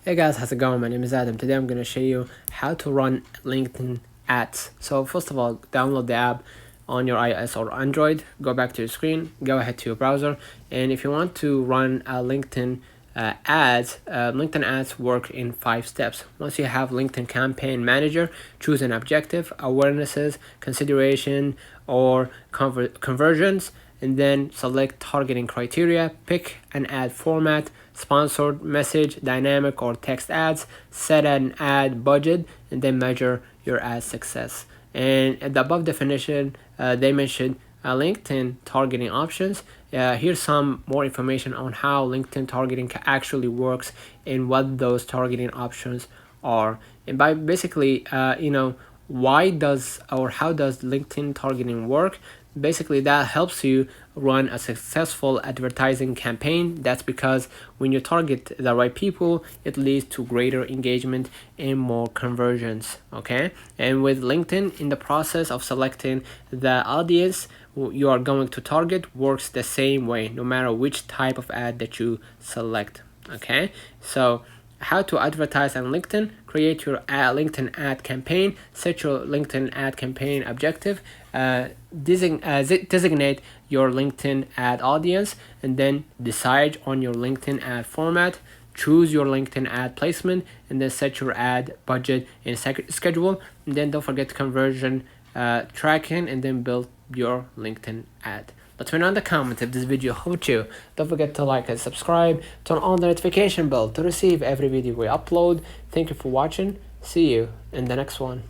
Hey guys, how's it going? My name is Adam. Today I'm going to show you how to run LinkedIn ads. So first of all, download the app on your iOS or Android. Go back to your screen, go ahead to your browser, and if you want to run a LinkedIn ads, LinkedIn ads work in 5 steps. Once you have LinkedIn Campaign Manager, choose an objective, awarenesses, consideration, or conversions, and then select targeting criteria, pick an ad format, sponsored, message, dynamic, or text ads, set an ad budget, and then measure your ad success. And at the above definition, they mentioned LinkedIn targeting options. Here's some more information on how LinkedIn targeting actually works and what those targeting options are. And by basically, why does or how does LinkedIn targeting work? Basically, that helps you run a successful advertising campaign. That's because when you target the right people, it leads to greater engagement and more conversions. Okay, and with LinkedIn, in the process of selecting the audience you are going to target works the same way no matter which type of ad that you select. Okay, so how to advertise on LinkedIn: create your LinkedIn ad campaign, set your LinkedIn ad campaign objective, designate your LinkedIn ad audience, and then decide on your LinkedIn ad format, choose your LinkedIn ad placement, and then set your ad budget and schedule, and then don't forget conversion tracking, and then build your LinkedIn ad. Let me know in the comments if this video helped you. Don't forget to like and subscribe. Turn on the notification bell to receive every video we upload. Thank you for watching. See you in the next one.